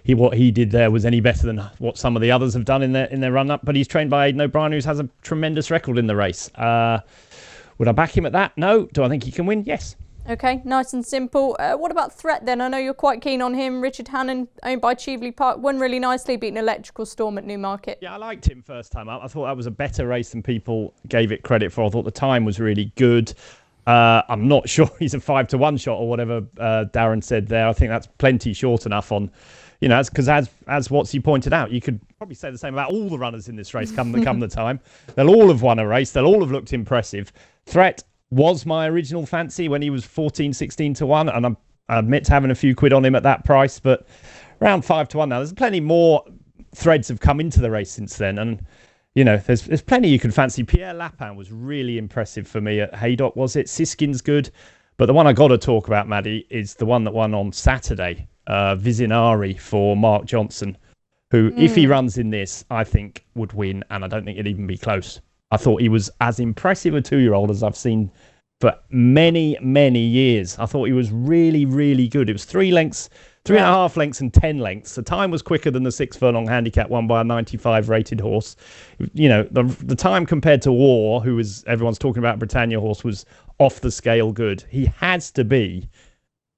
what he did there was any better than what some of the others have done in their run-up, but he's trained by Aidan O'Brien, who has a tremendous record in the race. Would I back him at that? No. Do I think he can win? Yes. Okay, nice and simple. What about Threat then? I know you're quite keen on him. Richard Hannon, owned by Cheveley Park, won really nicely, beating Electrical Storm at Newmarket. Yeah, I liked him first time out. I thought that was a better race than people gave it credit for. I thought the time was really good. I'm not sure he's a 5-1 shot or whatever Darren said there. I think that's plenty short enough on, because as Watsy pointed out, you could probably say the same about all the runners in this race come the time. They'll all have won a race. They'll all have looked impressive. Threat was my original fancy when he was 16-1, and I admit to having a few quid on him at that price, but around 5-1 now. There's plenty more threads have come into the race since then, and there's plenty you can fancy. Pierre Lapin was really impressive for me at Haydock, was it? Siskin's good, but the one I got to talk about, Maddie, is the one that won on Saturday, Vizinari for Mark Johnson. who, if he runs in this, I think would win, and I don't think it'd even be close. I thought he was as impressive a 2-year-old as I've seen for many, many years. I thought he was really, really good. It was 3.5 lengths and 10 lengths. The time was quicker than the 6 furlong handicap won by a 95 rated horse. You know, the time compared to War, who was everyone's talking about Britannia horse, was off the scale good. He has to be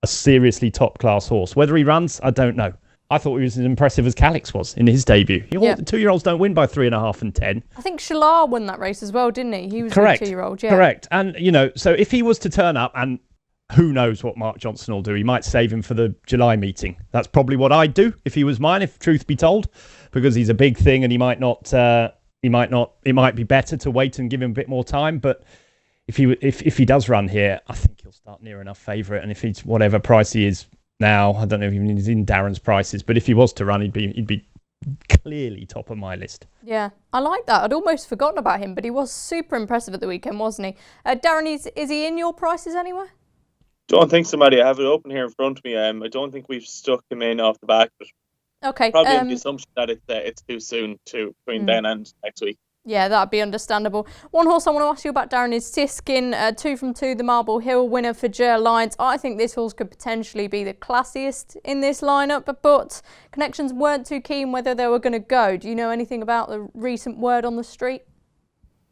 a seriously top class horse. Whether he runs, I don't know. I thought he was as impressive as Calix was in his debut. The 2-year-olds don't win by 3.5 and 10. I think Shalar won that race as well, didn't he? He was Correct. a 2-year-old, Correct. And, you know, so if he was to turn up, and who knows what Mark Johnson will do, he might save him for the July meeting. That's probably what I'd do if he was mine, if truth be told, because he's a big thing and he might not, it might be better to wait and give him a bit more time. But if he does run here, I think he'll start near enough favourite. And if he's whatever price he is now, I don't know if he's in Darren's prices, but if he was to run, he'd be clearly top of my list. Yeah, I like that. I'd almost forgotten about him, but he was super impressive at the weekend, wasn't he? Darren, is he in your prices anywhere? Don't think so, Maddie. I have it open here in front of me. I don't think we've stuck him in off the back, but okay, probably on the assumption that it's too soon between then and next week. Yeah, that'd be understandable. One horse I want to ask you about, Darren, is Siskin, 2 from 2, the Marble Hill winner for Ger Lyons. I think this horse could potentially be the classiest in this lineup, but connections weren't too keen whether they were going to go. Do you know anything about the recent word on the street?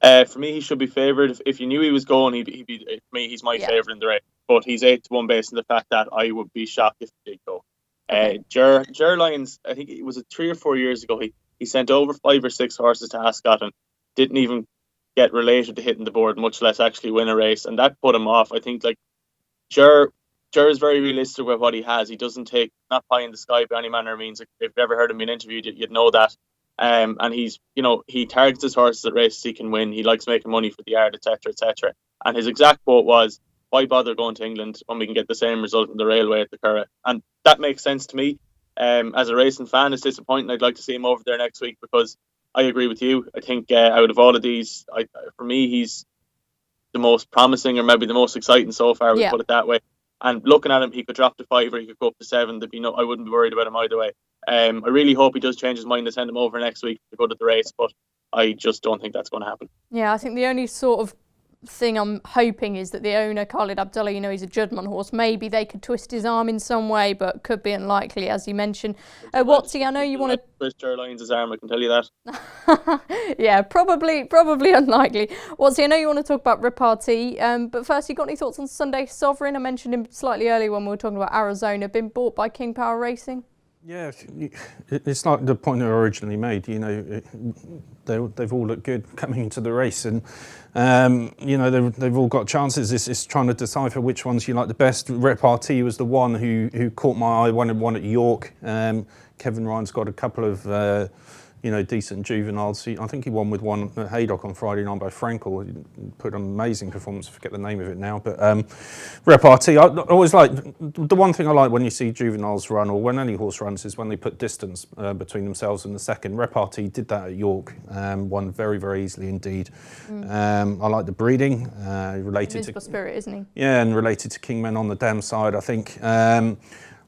For me, he should be favoured. If you knew he was going, he'd be. For me, he's my favourite in the race. But he's 8-1 based on the fact that I would be shocked if he did go. Ger Lyons, I think it was 3 or 4 years ago. He sent over 5 or 6 horses to Ascot and didn't even get related to hitting the board, much less actually win a race, and that put him off. I think Ger is very realistic with what he has. He doesn't take not pie in the sky by any manner of means. If you've ever heard him being interviewed, you'd know that. And he targets his horses at races he can win. He likes making money for the yard, etc., etc. And his exact quote was, "Why bother going to England when we can get the same result in the railway at the Curragh?" And that makes sense to me. As a racing fan, it's disappointing. I'd like to see him over there next week because I agree with you. I think out of all of these, for me, he's the most promising or maybe the most exciting so far. We put it that way. And looking at him, he could drop to 5 or he could go up to 7. I wouldn't be worried about him either way. I really hope he does change his mind and send him over next week to go to the race, but I just don't think that's going to happen. Yeah, I think the only sort of thing I'm hoping is that the owner, Khalid Abdullah, he's a Judman horse. Maybe they could twist his arm in some way, but could be unlikely, as you mentioned. Watsy, I know you want to twist Ger Lyons' arm. I can tell you that. Yeah, probably unlikely. Watsy, I know you want to talk about Repartee, but first, you got any thoughts on Sunday Sovereign? I mentioned him slightly earlier when we were talking about Arizona, been bought by King Power Racing. Yeah, it's like the point I originally made. They've all looked good coming into the race, and they've all got chances. It's trying to decipher which ones you like the best. Repartee was the one who caught my eye. One at York. Kevin Ryan's got a couple of decent juveniles. I think he won with one at Haydock on Friday night by Frankel. He put an amazing performance. I forget the name of it now. But Repartee, I always like, the one thing I like when you see juveniles run, or when any horse runs, is when they put distance between themselves and the second. Repartee did that at York, won very, very easily indeed. I like the breeding. Related to Spirit, isn't he? Yeah, and related to Kingman on the dam side, I think.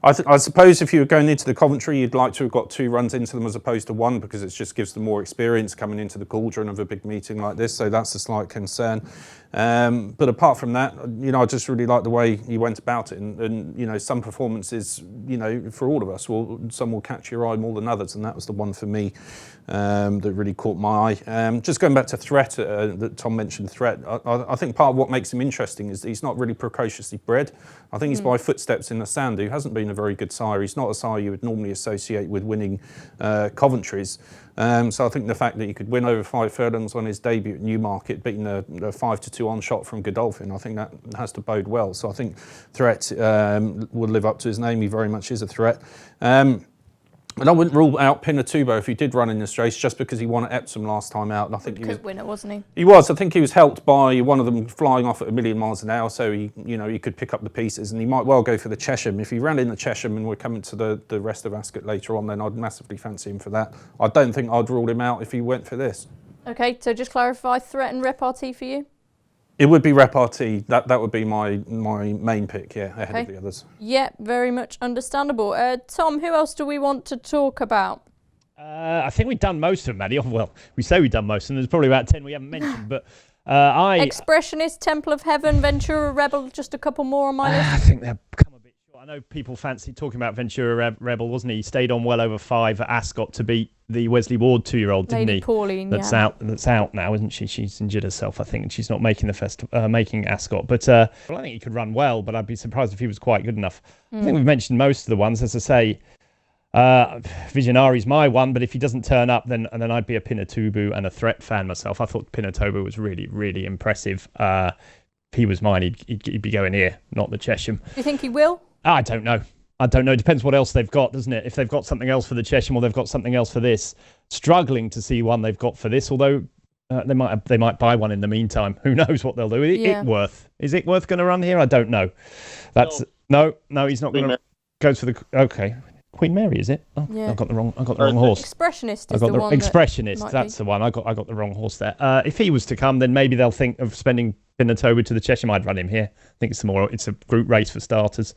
I suppose if you were going into the Coventry, you'd like to have got 2 runs into them as opposed to 1, because it just gives them more experience coming into the cauldron of a big meeting like this. So that's a slight concern. But apart from that, I just really like the way he went about it. And some performances, for all of us, some will catch your eye more than others. And that was the one for me that really caught my eye. Just going back to Threat, that Tom mentioned Threat, I think part of what makes him interesting is that he's not really precociously bred. I think he's by footsteps in the sand, who hasn't been a very good sire. He's not a sire you would normally associate with winning Coventries. So I think the fact that he could win over 5 furlongs on his debut at Newmarket, beating a 5-2 on shot from Godolphin, I think that has to bode well. So I think Threat will live up to his name. He very much is a threat. And I wouldn't rule out Pinatubo if he did run in this race, just because he won at Epsom last time out. And I think he was winner, wasn't he? He was. I think he was helped by one of them flying off at 1,000,000 miles an hour, so he could pick up the pieces, and he might well go for the Chesham. If he ran in the Chesham, and we're coming to the rest of Ascot later on, then I'd massively fancy him for that. I don't think I'd rule him out if he went for this. Okay, so just clarify, Threat and Repartee for you? It would be Repartee. That would be my main pick, ahead of the others. Yeah, very much understandable. Tom, who else do we want to talk about? I think we've done most of them, Maddie. Well, we say we've done most of them. There's probably about 10 we haven't mentioned, but Expressionist, Temple of Heaven, Ventura Rebel, just a couple more on my list. I think they've come a bit short. I know people fancy talking about Ventura Rebel, wasn't he? He stayed on well over 5 at Ascot to beat the Wesley Ward 2-year-old, didn't Lady he? Pauline, That's out now, isn't she? She's injured herself, I think, and she's not making the making Ascot. But I think he could run well, but I'd be surprised if he was quite good enough. I think we've mentioned most of the ones, as I say. Visionari's my one, but if he doesn't turn up, then I'd be a Pinatubo and a Threat fan myself. I thought Pinatubo was really, really impressive. If he was mine, he'd be going here, not the Chesham. Do you think he will? I don't know. It depends what else they've got, doesn't it? If they've got something else for the Chesham or they've got something else for this. Struggling to see one they've got for this, although they might buy one in the meantime. Who knows what they'll do? Ickworth. Is Ickworth going to run here? I don't know. No, he's not going to. Goes for the. Okay. Queen Mary, is it? Oh, yeah. I got the wrong horse. Expressionist is the one. Expressionist, that's the one. I got the wrong horse there. If he was to come, then maybe they'll think of spending Pinatubo to the Chesham. I'd run him here. I think it's a group race for starters,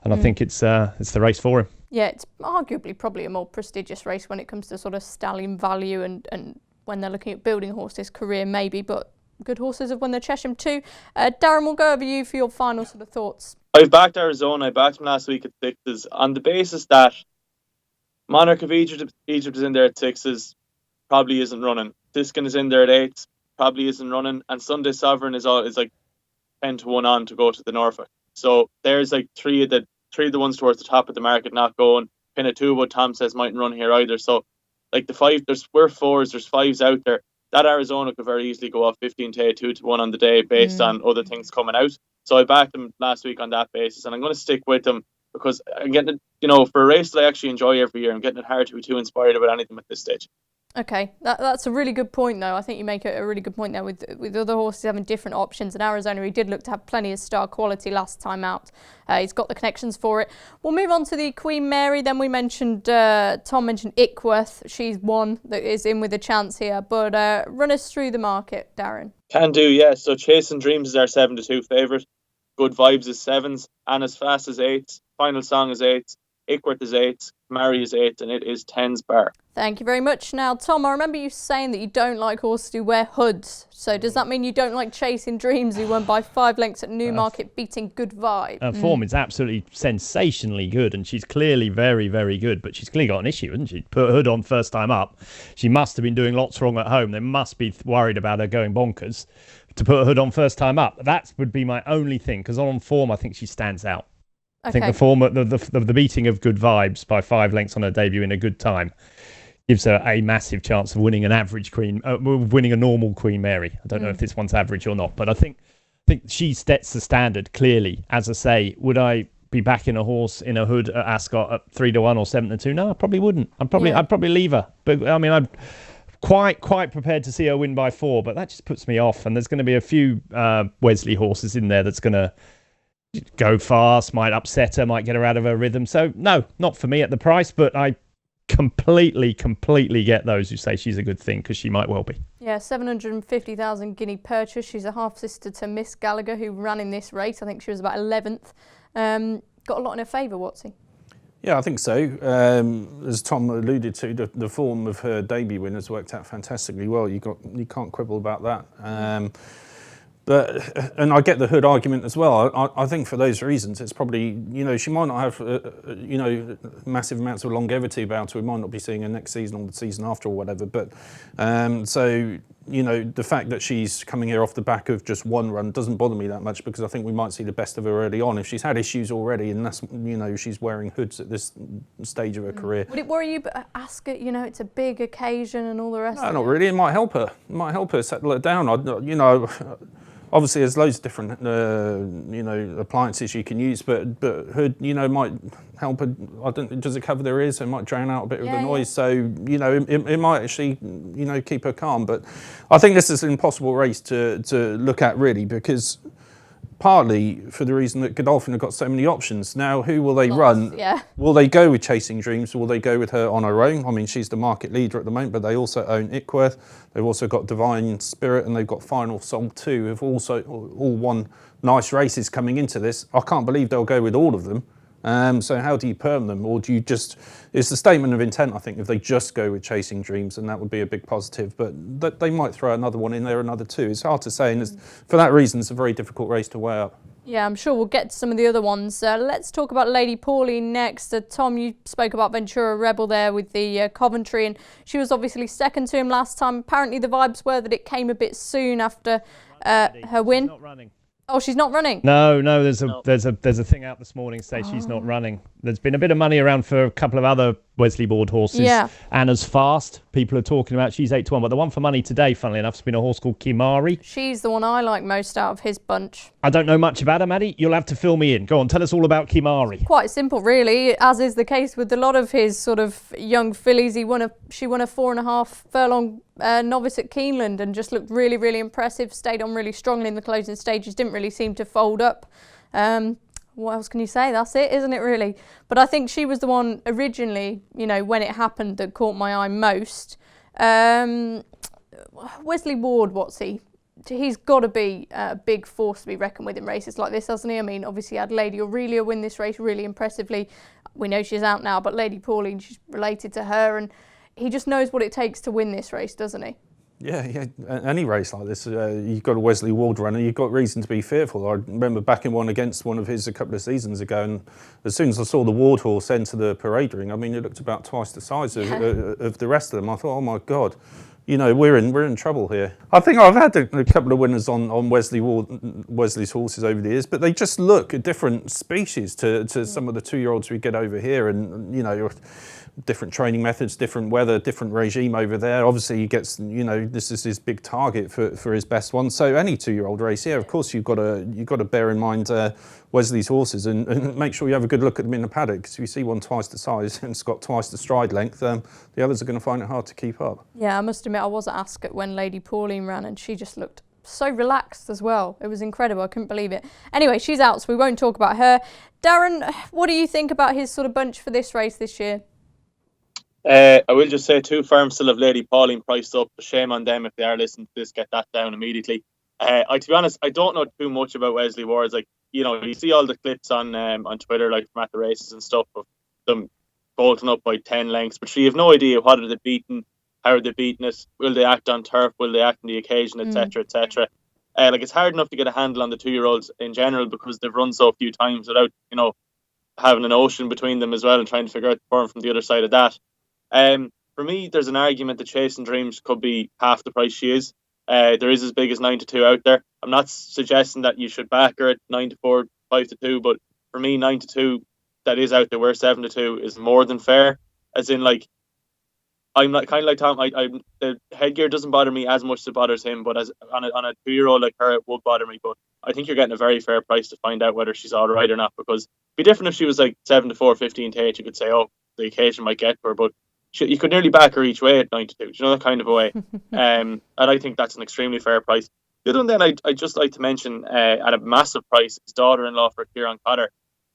and I think it's the race for him. Yeah, it's arguably probably a more prestigious race when it comes to sort of stallion value and when they're looking at building a horse's career, maybe. But good horses have won the Chesham too. Darren, we'll go over you for your final sort of thoughts. I've backed Arizona. I backed him last week at 6s on the basis that Monarch of Egypt is in there at 6s, probably isn't running. Diskin is in there at 8s, probably isn't running, and Sunday Sovereign is like 10-1 on to go to the Norfolk. So there's like three of the ones towards the top of the market not going. Pinatubo, Tom says, mightn't run here either. So like we're 4s, there's 5s out there. That Arizona could very easily go off 15 to 2-1 on the day based on other things coming out. So I backed him last week on that basis, and I'm going to stick with him because I'm getting it, for a race that I actually enjoy every year, I'm getting it hard to be too inspired about anything at this stage. Okay, that's a really good point, though. I think you make a really good point there with other horses having different options. And Arizona, he did look to have plenty of star quality last time out. He's got the connections for it. We'll move on to the Queen Mary. Then we mentioned, Tom mentioned Ickworth. She's one that is in with a chance here. But run us through the market, Darren. Can do, yeah. So Chasing Dreams is our 7-2 favourite. Good Vibes is 7s. Anna's Fast is 8s. Final Song is 8s. Ickworth is 8s. Mary is 8s. And it is 10s bar. Thank you very much. Now, Tom, I remember you saying that you don't like horses who wear hoods. So does that mean you don't like Chasing Dreams, who won by 5 lengths at Newmarket, beating Good Vibe? Her form is absolutely sensationally good, and she's clearly very, very good, but she's clearly got an issue, hasn't she? Put her hood on first time up. She must have been doing lots wrong at home. They must be worried about her going bonkers to put her hood on first time up. That would be my only thing, because on form, I think she stands out. Okay. I think the form, the beating of Good Vibes by 5 lengths on her debut in a good time gives her a massive chance of winning an average winning a normal Queen Mary. I don't know if this one's average or not, but I think she sets the standard clearly. As I say, would I be backing a horse in a hood at Ascot at 3-1 or 7-2? No, I probably wouldn't. I'd probably leave her. But I mean, I'm quite prepared to see her win by 4, but that just puts me off. And there's going to be a few Wesley horses in there that's going to go fast, might upset her, might get her out of her rhythm. So no, not for me at the price, but I completely get those who say she's a good thing, because she might well be. Yeah, 750,000 guinea purchase. She's a half sister to Miss Gallagher, who ran in this race. I think she was about 11th. Got a lot in her favour, Watsy. Yeah, I think so. As Tom alluded to, the form of her debut win has worked out fantastically well. You can't quibble about that. And I get the hood argument as well. I think for those reasons, it's probably, she might not have, massive amounts of longevity about her. We might not be seeing her next season or the season after or whatever. But the fact that she's coming here off the back of just one run doesn't bother me that much, because I think we might see the best of her early on. If she's had issues already, and that's, she's wearing hoods at this stage of her career. Would it worry you? But Ascot, it's a big occasion and all the rest of it. No, not really. It might help her. It might help her settle her down. Obviously, there's loads of different, appliances you can use, but hood, might help her. Does it cover their ears? So it might drown out a bit of the noise. So, it might actually, keep her calm. But I think this is an impossible race to look at, really, because partly for the reason that Godolphin have got so many options. Now, who will they run? Yeah. Will they go with Chasing Dreams? Will they go with her on her own? I mean, she's the market leader at the moment, but they also own Ickworth. They've also got Divine Spirit, and they've got Final Song too, who've also all won nice races coming into this. I can't believe they'll go with all of them. So how do you perm them, or do you just? It's a statement of intent, I think, if they just go with Chasing Dreams, and that would be a big positive. But they might throw another one in there, another two. It's hard to say, and for that reason, it's a very difficult race to weigh up. Yeah, I'm sure we'll get to some of the other ones. Let's talk about Lady Pauline next. Tom, you spoke about Ventura Rebel there with the Coventry, and she was obviously second to him last time. Apparently the vibes were that it came a bit soon after her win. Not running. Oh, she's not running? No, there's a thing out this morning saying she's not running. There's been a bit of money around for a couple of other Wesley Ward horses. Yeah. Anna's Fast, people are talking about, she's 8-1, but the one for money today, funnily enough, has been a horse called Kimari. She's the one I like most out of his bunch. I don't know much about her, Maddie. You'll have to fill me in. Go on, tell us all about Kimari. Quite simple, really, as is the case with a lot of his sort of young fillies. She won a 4.5 furlong novice at Keeneland and just looked really, really impressive. Stayed on really strongly in the closing stages. Didn't really seem to fold up. What else can you say? That's it, isn't it, really? But I think she was the one originally, when it happened, that caught my eye most. Wesley Ward, what's he? He's got to be a big force to be reckoned with in races like this, hasn't he? I mean, obviously, he had Lady Aurelia win this race really impressively. We know she's out now, but Lady Pauline, she's related to her, and he just knows what it takes to win this race, doesn't he? Yeah. Any race like this, you've got a Wesley Ward runner, you've got reason to be fearful. I remember backing one against one of his a couple of seasons ago, and as soon as I saw the Ward horse enter the parade ring, I mean, it looked about twice the size of the rest of them. I thought, oh my God, we're in trouble here. I think I've had a couple of winners on Wesley's horses over the years, but they just look a different species to some of the 2-year-olds we get over here, and different training methods, different weather, different regime over there. Obviously he gets, this is his big target for his best one. So any 2-year-old race, of course you've got to bear in mind Wesley's horses and make sure you have a good look at them in the paddock, because if you see one twice the size and it's got twice the stride length, the others are going to find it hard to keep up. Yeah, I must admit I was at Ascot when Lady Pauline ran, and she just looked so relaxed as well. It was incredible. I couldn't believe it. Anyway, she's out, so we won't talk about her. Darren, what do you think about his sort of bunch for this race this year? I will just say 2 firms still have Lady Pauline priced up. Shame on them if they are listening to this, get that down immediately. To be honest, I don't know too much about Wesley Ward's. Like, you see all the clips on Twitter, like from at the races and stuff, of them bolting up by 10 lengths, but you have no idea what are they beating, how are they beating it, will they act on turf, will they act on the occasion, etc., etc. It's hard enough to get a handle on the 2-year-olds in general, because they've run so few times without, having an ocean between them as well and trying to figure out the form from the other side of that. For me, there's an argument that Chasing Dreams could be half the price she is. There is as big as 9-2 out there. I'm not suggesting that you should back her at 9-4, 5-2, but for me, 9-2 that is out there, where 7-2 is more than fair. As in, I'm not kind of like Tom. The headgear doesn't bother me as much as it bothers him, but as on a 2-year-old like her, it would bother me. But I think you're getting a very fair price to find out whether she's all right or not. Because it'd be different if she was 7-4, 15 to 8. You could say, oh, the occasion might get to her, but you could nearly back her each way at 9-2, that kind of a way. And I think that's an extremely fair price. The other one then I'd just like to mention at a massive price, his daughter-in-law for Kieran Cotter.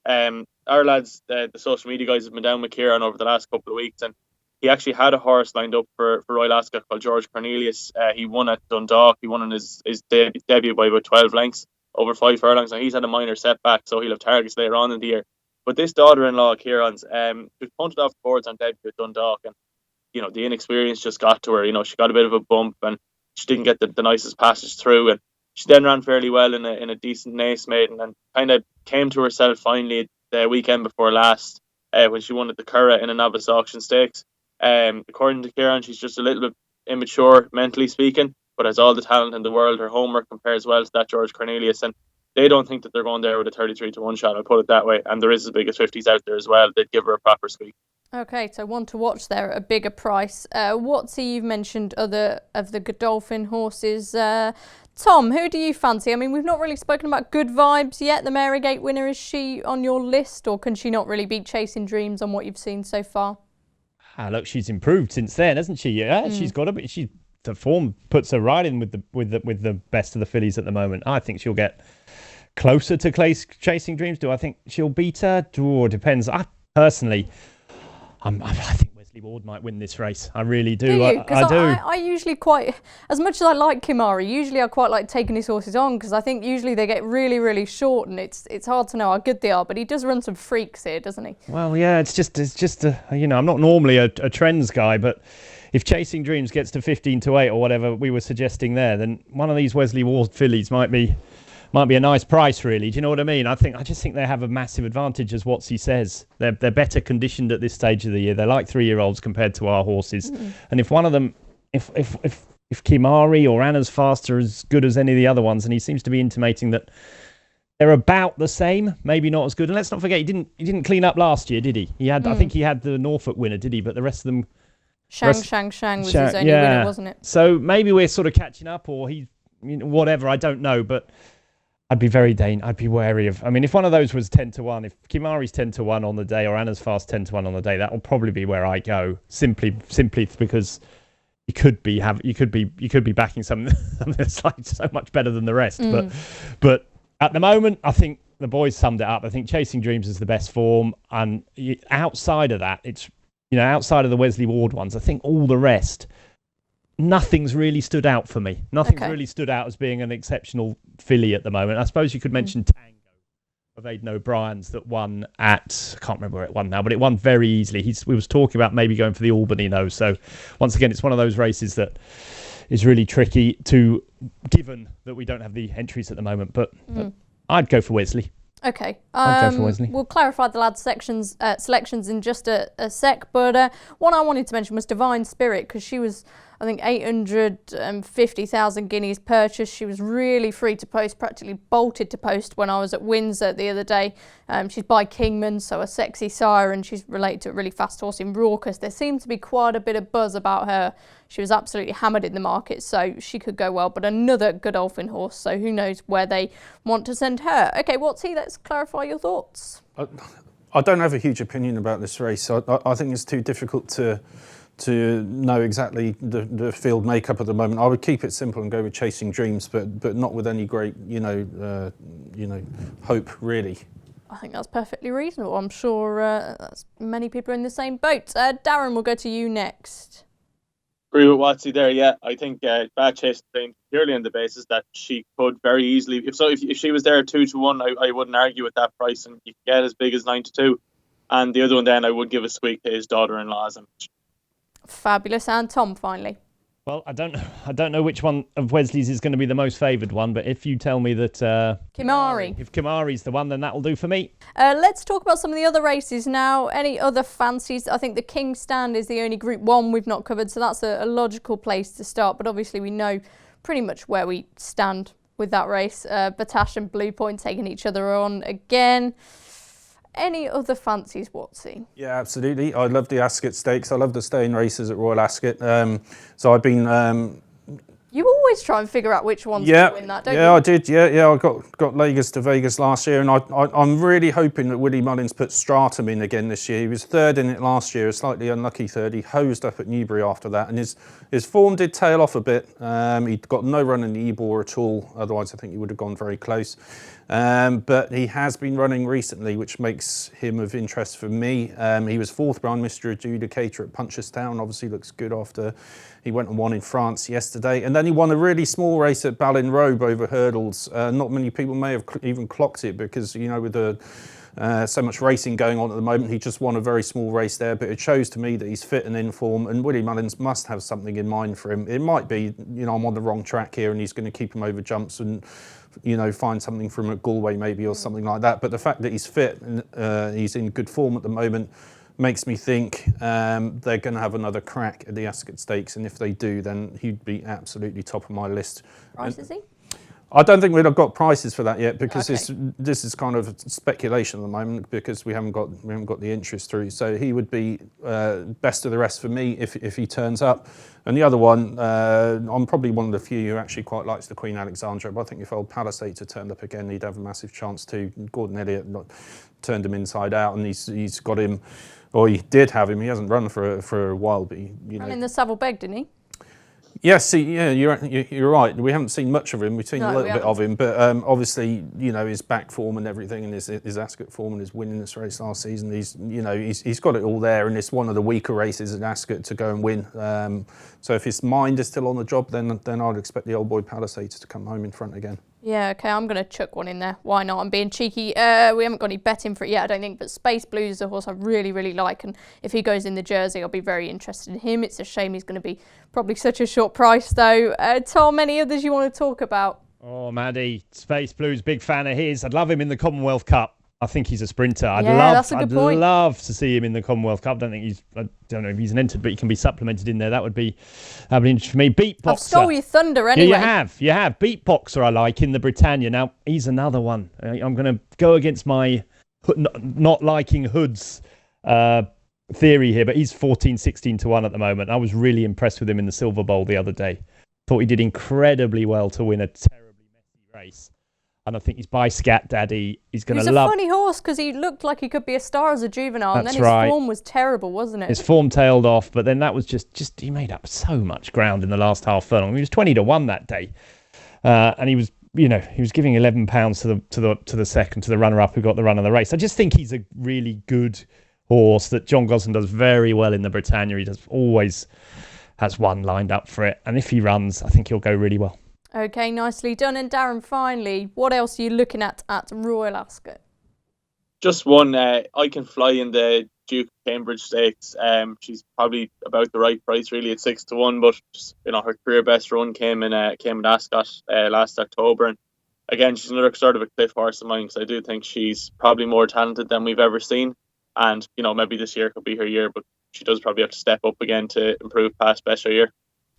Our lads, the social media guys, have been down with Kieran over the last couple of weeks, and he actually had a horse lined up for Royal Ascot called George Cornelius. He won at Dundalk. He won in his debut by about 12 lengths over 5 furlongs. Now he's had a minor setback, so he'll have targets later on in the year. But this daughter-in-law, Kieran's, was punted off the boards on debut at Dundalk, and the inexperience just got to her. She got a bit of a bump, and she didn't get the nicest passage through. And she then ran fairly well in a decent Nace maiden, and kind of came to herself finally the weekend before last when she won at the Curragh in a novice auction stakes. According to Kieran, she's just a little bit immature, mentally speaking, but has all the talent in the world. Her homework compares well to that George Cornelius, and they don't think that they're going there with a 33-1 shot, I'll put it that way. And there is as big as 50s out there as well. They'd give her a proper squeak. Okay, so one to watch there at a bigger price. Watsy, you've mentioned other of the Godolphin horses. Tom, who do you fancy? I mean, we've not really spoken about Good Vibes yet. The Marygate winner, is she on your list, or can she not really beat Chasing Dreams on what you've seen so far? Look, she's improved since then, hasn't she? Yeah, she's got to be. The form puts her right in with the best of the fillies at the moment. I think she'll get closer to Chasing Dreams. Do I think she'll beat her? Depends. I think Wesley Ward might win this race. I really do. Do you? I do. I usually quite, as much as I like Kimari, usually I quite like taking his horses on because I think usually they get really, really short and it's hard to know how good they are. But he does run some freaks here, doesn't he? Well, yeah, it's just I'm not normally a trends guy, but if Chasing Dreams gets to 15-8 or whatever we were suggesting there, then one of these Wesley Ward fillies might be a nice price, really. Do you know what I mean? I just think they have a massive advantage, as Watsy says. They're better conditioned at this stage of the year. They're like 3-year-olds compared to our horses. And if one of them, if Kimari or Anna's Fast are as good as any of the other ones, and he seems to be intimating that they're about the same, maybe not as good. And let's not forget, he didn't clean up last year, did he? I think he had the Norfolk winner, did he? But the rest of them, Shang was his only winner, wasn't it? So maybe we're sort of catching up, or whatever. I don't know, but I'd be I'd be wary of. I mean, if one of those was 10-1, if Kimari's 10-1 on the day or Anna's Fast 10-1 on the day, that will probably be where I go. Simply because you could be backing something that's like so much better than the rest. But at the moment, I think the boys summed it up. I think Chasing Dreams is the best form, and outside of that, it's outside of the Wesley Ward ones, I think all the rest, nothing's really stood out for me. Nothing's really stood out as being an exceptional filly at the moment. I suppose you could mention Tango of Aidan O'Brien's that won at, I can't remember where it won now, but it won very easily. We was talking about maybe going for the Albany though. So once again, it's one of those races that is really tricky given that we don't have the entries at the moment. But I'd go for Wesley. Okay, I'd go for Wesley. We'll clarify the lads' selections in just a sec, but one I wanted to mention was Divine Spirit, because she was, I think, 850,000 guineas purchased. She was really free to post, practically bolted to post when I was at Windsor the other day. She's by Kingman, so a sexy sire, and she's related to a really fast horse in Raucous. There seemed to be quite a bit of buzz about her. She was absolutely hammered in the market, so she could go well, but another Godolphin horse, so who knows where they want to send her. Okay, Watsy, let's clarify your thoughts. I don't have a huge opinion about this race. I think it's too difficult to know exactly the field makeup at the moment. I would keep it simple and go with Chasing Dreams, but not with any great, hope, really. I think that's perfectly reasonable. I'm sure that's many people are in the same boat. Darren, we'll go to you next. Agree with Watsy there, yeah. I think Bad Chase purely on the basis that she could very easily, if she was there 2-1, I wouldn't argue with that price, and you could get as big as 9-2. And the other one then I would give a squeak to his daughter-in-law's. Fabulous. And Tom, finally. Well, I don't know which one of Wesley's is going to be the most favoured one, but if you tell me that Kimari. If Kimari's the one, then that'll do for me. Let's talk about some of the other races now. Any other fancies? I think the King's Stand is the only Group 1 we've not covered, so that's a logical place to start. But obviously we know pretty much where we stand with that race. Batash and Blue Point taking each other on again. Any other fancies, Watsy? Yeah, absolutely. I love the Ascot Stakes. I love the staying races at Royal Ascot. So I've been... You always try and figure out which one's going to win that, don't you? Yeah, I did. Yeah, I got Lagos to Vegas last year, and I'm really hoping that Willie Mullins puts Stratum in again this year. He was third in it last year, a slightly unlucky third. He hosed up at Newbury after that, and his form did tail off a bit. He'd got no run in the Ebor at all. Otherwise, I think he would have gone very close. But he has been running recently, which makes him of interest for me. He was fourth behind Mr. Adjudicator at Punchestown. Obviously looks good after he went and won in France yesterday. And then he won a really small race at Ballin Robe over hurdles. Not many people may have even clocked it because, with so much racing going on at the moment, he just won a very small race there. But it shows to me that he's fit and in form, and Willie Mullins must have something in mind for him. It might be, I'm on the wrong track here and he's going to keep him over jumps and find something from at Galway maybe or something like that. But the fact that he's fit and he's in good form at the moment makes me think they're going to have another crack at the Ascot Stakes. And if they do, then he'd be absolutely top of my list. Price is he? I don't think we've got prices for that yet because this is kind of speculation at the moment because we haven't got the interest through. So he would be best of the rest for me if he turns up. And the other one, I'm probably one of the few who actually quite likes the Queen Alexandra. But I think if old Palisades had turned up again, he'd have a massive chance too. Gordon Elliott turned him inside out, and he's got him, or he did have him. He hasn't run for a while, but And in the Savile Beg, didn't he? Yes, yeah, you're right. We haven't seen much of him. We've seen a little bit of him, but obviously, his back form and everything, and his Ascot form and his winning this race last season. He's got it all there, and it's one of the weaker races at Ascot to go and win. So if his mind is still on the job, then I'd expect the old boy Palisades to come home in front again. Yeah, okay, I'm going to chuck one in there. Why not? I'm being cheeky. We haven't got any betting for it yet, I don't think, but Space Blues is a horse I really, really like, and if he goes in the jersey, I'll be very interested in him. It's a shame he's going to be probably such a short price, though. Tom, any others you want to talk about? Oh, Maddie, Space Blues, big fan of his. I'd love him in the Commonwealth Cup. I think he's a sprinter. I'd love to see him in the Commonwealth Cup. I don't know if he's an entered, but he can be supplemented in there. That would be interesting for me. Beatboxer. I've stole your thunder anyway. Yeah, you have. Beatboxer I like in the Britannia. Now, he's another one. I'm going to go against my not liking Hood's theory here, but he's 16 to 1 at the moment. I was really impressed with him in the Silver Bowl the other day. Thought he did incredibly well to win a terribly messy race. And I think he's by Scat Daddy. He's a funny horse because he looked like he could be a star as a juvenile, and then his form was terrible, wasn't it? His form tailed off, but then that was just he made up so much ground in the last half furlong. He was 20 to 1 that day, and he was giving £11 to the second, to the runner up who got the run of the race. I just think he's a really good horse that John Gosden does very well in the Britannia. He always has one lined up for it, and if he runs, I think he'll go really well. Okay, nicely done. And Darren, finally, what else are you looking at Royal Ascot? Just one. I Can Fly in the Duke of Cambridge Stakes. She's probably about the right price, really, at 6 to 1. But just, her career best run came in Ascot last October. And again, she's another sort of a cliff horse of mine, because I do think she's probably more talented than we've ever seen. And maybe this year could be her year, but she does probably have to step up again to improve past best her year.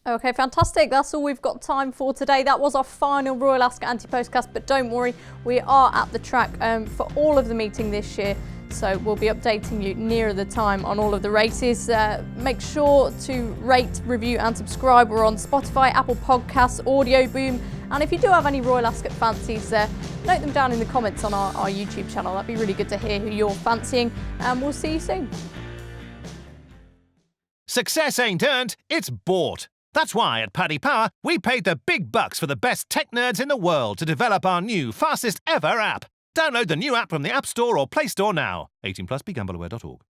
Okay, fantastic. That's all we've got time for today. That was our final Royal Ascot Anti-Postcast, but don't worry, we are at the track for all of the meeting this year, so we'll be updating you nearer the time on all of the races. Make sure to rate, review and subscribe. We're on Spotify, Apple Podcasts, Audio Boom, and if you do have any Royal Ascot fancies, note them down in the comments on our YouTube channel. That'd be really good to hear who you're fancying, and we'll see you soon. Success ain't earned, it's bought. That's why at Paddy Power, we paid the big bucks for the best tech nerds in the world to develop our new, fastest ever app. Download the new app from the App Store or Play Store now. 18+, begambleaware.org.